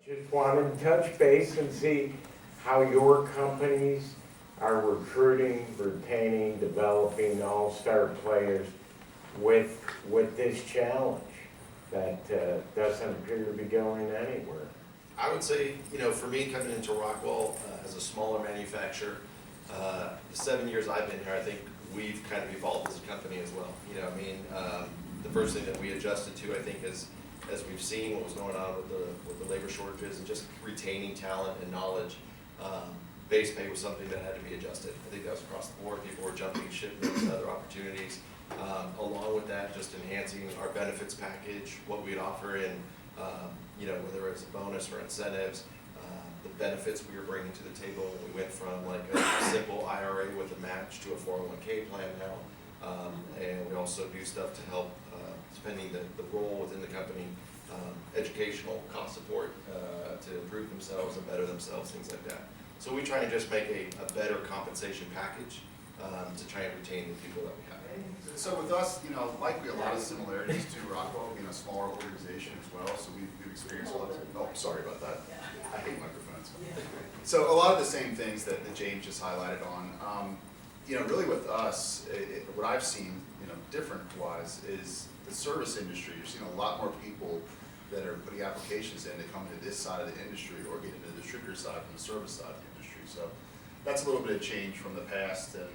Just wanted to touch base and see how your companies are recruiting, retaining, developing all-star players with this challenge that doesn't appear to be going anywhere. I would say, for me, coming into Rockwell as a smaller manufacturer, the 7 years I've been here, I think we've kind of evolved as a company as well. The first thing that we adjusted to, I think, is as we've seen what was going on with the labor shortages and just retaining talent and knowledge, base pay was something that had to be adjusted. I think that was across the board. People were jumping ship into other opportunities. Along with that, just enhancing our benefits package, what we'd offer in, whether it's a bonus or incentives, the benefits we were bringing to the table. We went from like a simple IRA with a match to a 401k plan now. And we also do stuff to help, depending the role within the company, educational cost support to improve themselves and better themselves, things like that. So we try and just make a better compensation package to try and retain the people that we have. So with us, likely a lot of similarities to Rockwell, being a smaller organization as well, so we've experienced a lot of, oh, sorry about that. I hate microphones. So a lot of the same things that James just highlighted on. Really with us, what I've seen, different-wise, is the service industry. You're seeing a lot more people that are putting applications in to come to this side of the industry or get into the distributor side from the service side of the industry. So that's a little bit of change from the past, and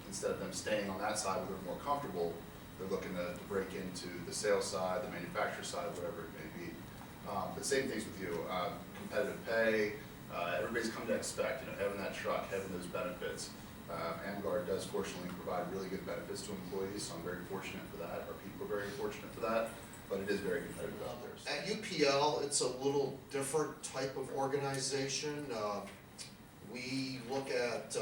instead of them staying on that side where they're more comfortable, they're looking to break into the sales side, the manufacturer side, whatever it may be. But same things with you, competitive pay. Everybody's come to expect, having that truck, having those benefits. AMGUARD does fortunately provide really good benefits to employees, so I'm very fortunate for that. Our people are very fortunate for that, but it is very competitive out there. So. At UPL, it's a little different type of organization. We look at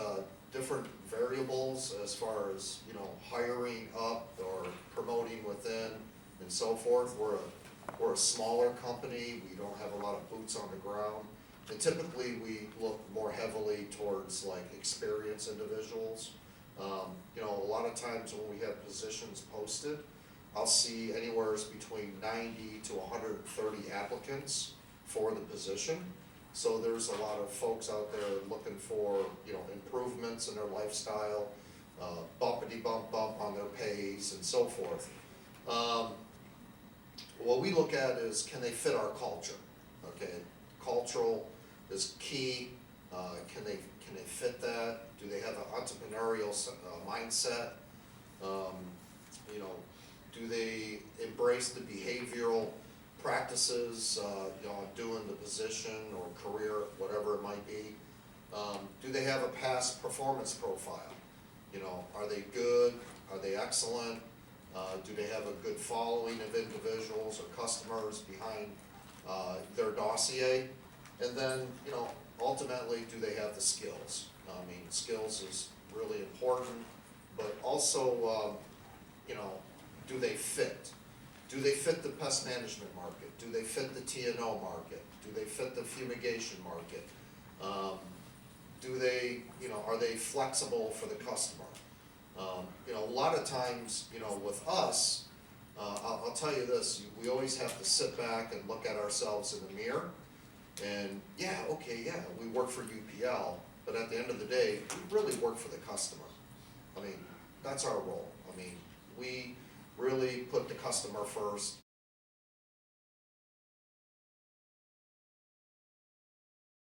different variables as far as hiring up or promoting within and so forth. We're a smaller company. We don't have a lot of boots on the ground. And typically we look more heavily towards like experienced individuals. A lot of times when we have positions posted, I'll see anywhere between 90 to 130 applicants for the position. So there's a lot of folks out there looking for improvements in their lifestyle, bumpity bump on their pays and so forth. What we look at is, can they fit our culture? Okay, cultural is key. Can they fit that? Do they have an entrepreneurial mindset? Do they embrace the behavioral practices, doing the position or career, whatever it might be? Do they have a past performance profile? Are they good? Are they excellent? Do they have a good following of individuals or customers behind their dossier? And then, ultimately, do they have the skills? Skills is really important, but also, do they fit? Do they fit the pest management market? Do they fit the T&O market? Do they fit the fumigation market? Do they, are they flexible for the customer? A lot of times, with us, I'll tell you this, we always have to sit back and look at ourselves in the mirror and we work for UPL, but at the end of the day, we really work for the customer. That's our role. We really put the customer first.